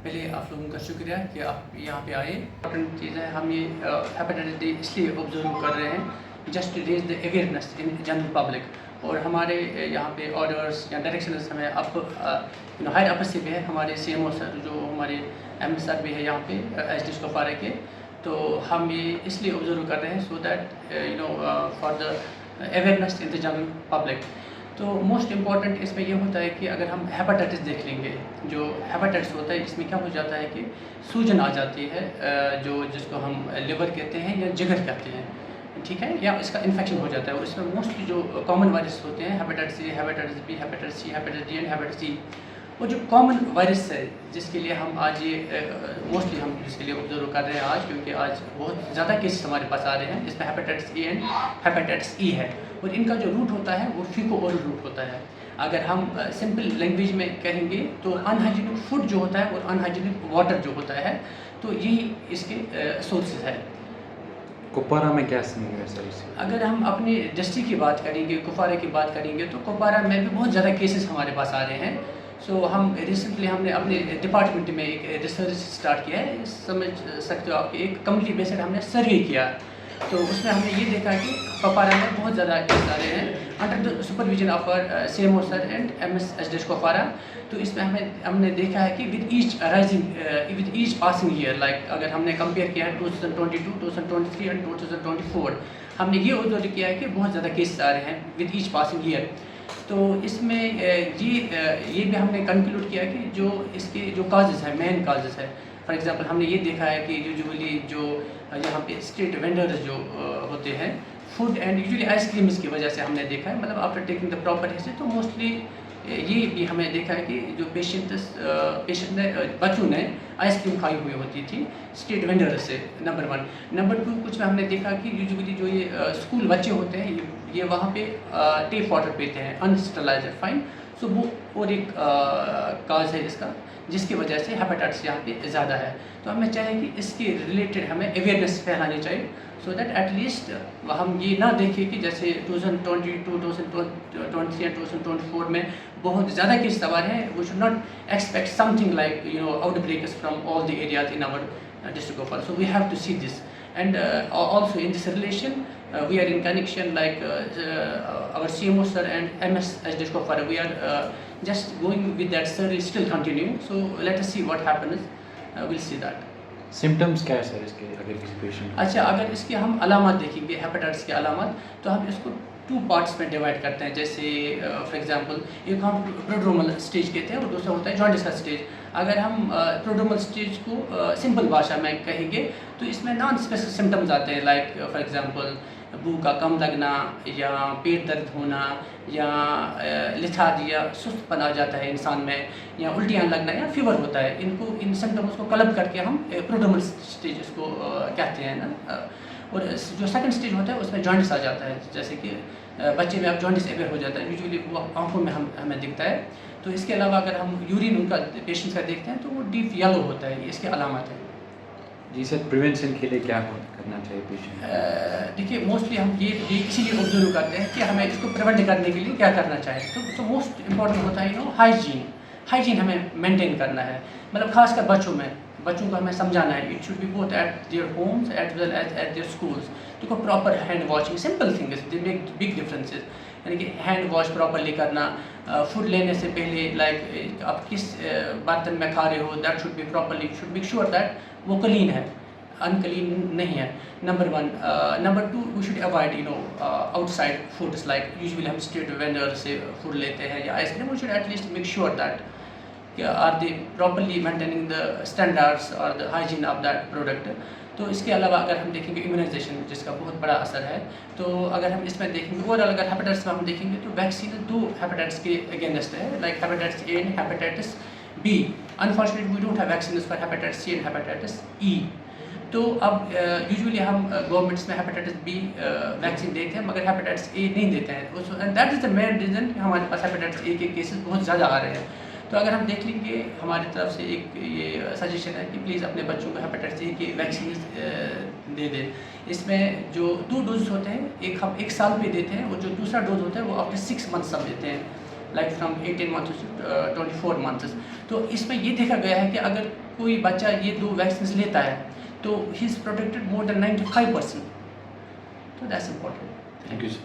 पहले आप लोगों का शुक्रिया कि आप यहाँ पे आए। इम्पोर्टेंट चीज़ है, हम ये हेपेटाइटिस डी इसलिए ऑब्जर्व कर रहे हैं just to raise the awareness in general public. और हमारे यहाँ पे ऑर्डर्स या डायरेक्शंस हमें हायर अपर से भी है, हमारे CMO सर जो हमारे MS सर भी है यहाँ पे SD कुपवारा के। तो हम ये इसलिए ऑब्जर्व कर रहे हैं so that for the awareness in the general public. तो मोस्ट इम्पॉर्टेंट इसमें ये होता है कि अगर हम हेपेटाइटिस देख लेंगे, जो हेपेटाइटिस होता है इसमें क्या हो जाता है कि सूजन आ जाती है, जिसको हम लिवर कहते हैं या जिगर कहते हैं, ठीक है, या इसका इन्फेक्शन हो जाता है। और इसमें मोस्टली जो कॉमन वायरस होते हैं hepatitis A, hepatitis B, hepatitis C, hepatitis D and hepatitis E, वो जो कॉमन वायरस है जिसके लिए हम आज ये मोस्टली हम जिसके लिए ऑब्जर्व कर रहे हैं आज, क्योंकि आज बहुत ज़्यादा केसेस हमारे पास आ रहे हैं जिसमें hepatitis A and hepatitis E है। और इनका जो रूट होता है वो फीको ओरल रूट होता है। अगर हम सिंपल लैंग्वेज में कहेंगे तो अनहाइजीनिक फूड जो होता है और अनहाइजीनिक वाटर जो होता है, तो यही इसके सोर्सेज है। कुपवारा में क्या सीन है सर इससे? अगर हम अपने डिस्ट्रिक्ट की बात करेंगे, कुपवारा की बात करेंगे, तो कुपवारा में भी बहुत ज़्यादा केसेस हमारे पास आ रहे हैं। सो हम रिसेंटली हमने अपने डिपार्टमेंट में एक रिसर्च स्टार्ट किया है, समझ सकते हो आप, एक कम्युनिटी बेस्ड हमने सर्वे किया। तो उसमें हमने ये देखा कि कुपवारा में बहुत ज़्यादा केस आ रहे हैं under the supervision of our CMO sir and MS SD Kupwara. तो इसमें हमने देखा है कि with each passing year, like अगर हमने कंपेयर किया है 2022, 2023 एंड 2024, हमने ये ऑब्जर्व किया है कि बहुत ज़्यादा केसेस आ रहे हैं विद ईच पासिंग ईयर। तो इसमें ये भी हमने कंक्लूड किया कि जो इसके जो काजेज़ है, मेन काजेज़ है। फॉर एग्जांपल हमने ये देखा है कि यूजुअली जो यहाँ पे स्ट्रीट वेंडर्स जो होते हैं फूड एंड यूजुअली आइसक्रीम्स की वजह से हमने देखा है, मतलब after taking the proper history, तो मोस्टली ये भी हमें देखा है कि जो पेशेंट ने बच्चों ने आइसक्रीम खाई हुई होती थी स्ट्रीट वेंडर से, नंबर 1। नंबर 2, कुछ में हमने देखा कि यूजुअली जो ये स्कूल बच्चे होते हैं ये वहाँ पे टेप वाटर पीते हैं अनस्टरलाइज्ड, फाइन। सो वो और एक काज है इसका, जिसकी वजह से हेपेटाइटिस यहाँ पे ज़्यादा है। तो हमें चाहिए कि इसके रिलेटेड हमें अवेयरनेस फैलानी चाहिए सो दैट एटलीस्ट हम ये ना देखें कि जैसे 2022, 2023 एंड 2024 में बहुत ज़्यादा केस सवार हैं। We should not expect something like outbreaks from all the areas in our district of Kuppara. So we have to see this, and also in this relation we are in connection like our CMO sir and MS SD Kuppara. We are just going with that survey, still continuing. So let us see what happens. We'll see that. Symptoms क्या है sir इसके अगर किसी patient? अच्छा, अगर इसके हम अलामत देखेंगे हेपेटाइटिस के अलामत, तो हम इसको 2 पार्ट्स में डिवाइड करते हैं। जैसे फॉर एग्जांपल एक हम प्रोड्रोमल स्टेज कहते हैं और दूसरा होता है जॉन्डिस का स्टेज। अगर हम प्रोड्रोमल स्टेज को सिंपल भाषा में कहेंगे तो इसमें नॉन स्पेसिफिक सिम्टम्स आते हैं, लाइक फॉर एग्जांपल भूख का कम लगना या पेट दर्द होना या लिथार्जी या सुस्तपन आ जाता है इंसान में, या उल्टियाँ लगना या फीवर होता है। इन सिम्टम्स को क्लब करके हम प्रोड्रोमल स्टेज इसको कहते हैं ना। और जो सेकंड स्टेज होता है उसमें जॉन्डिस आ जाता है, जैसे कि बच्चे में अब जॉन्डिस अवेयर हो जाता है, यूजुअली वो आंखों में हमें दिखता है। तो इसके अलावा अगर हम यूरिन उनका पेशेंट्स का देखते हैं तो वो डीप येलो होता है, ये इसके अलामत है। जी सर, प्रिवेंशन के लिए क्या करना चाहिए पेशेंट? देखिए, मोस्टली हम ये इसीलिए ऑब्जर्व करते हैं कि हमें इसको प्रिवेंट करने के लिए क्या करना चाहिए। तो मोस्ट इम्पॉर्टेंट होता है हाइजीन हमें मेंटेन करना है, मतलब खासकर बच्चों को हमें समझाना है। It should be both at their homes as well as at their schools. देखो, proper hand washing, simple things they make big differences. यानी कि हैंड वॉश प्रॉपरली करना, फूड लेने से पहले लाइक आप किस बर्तन में खा रहे हो that should be properly, should make sure that वो क्लीन है, अनक्लीन नहीं है, number 1। Number 2, we should avoid outside foods, like usually हम स्ट्रीट वेंडर से फूड लेते हैं या ice cream. We should at least make sure that are they properly maintaining the standards or the hygiene of that product. तो इसके अलावा अगर हम देखेंगे इम्यूनाइजेशन, जिसका बहुत बड़ा असर है, तो अगर हम इसमें देखेंगे ओवरऑल अगर हेपेटाइटिस में हम देखेंगे तो वैक्सीन 2 हेपेटाइटिस के अगेंस्ट है, like hepatitis A and hepatitis B। Unfortunately we don't have vaccine for hepatitis C and hepatitis E। तो अब यूजुअली हम गवर्नमेंट्स में हेपेटाइटिस B वैक्सीन देते हैं मगर हेपेटाइटिस A नहीं देते हैं, and that is the main reason कि हमारे पास हेपेटाइटिस A के केसेस बहुत ज़्यादा आ रहे हैं। तो अगर हम देख लेंगे, हमारी तरफ से एक ये सजेशन है कि प्लीज़ अपने बच्चों को हेपेटाइटिस A की वैक्सीन दे दें। इसमें जो 2 डोज होते हैं, एक हम 1 साल पे देते हैं और जो दूसरा डोज होता है वो आफ्टर 6 मंथ्स हम देते हैं, like from 18 months to 24 months. तो इसमें ये देखा गया है कि अगर कोई बच्चा ये 2 वैक्सीन लेता है तो he is protected more than 95%. तो that's important. Thank you sir.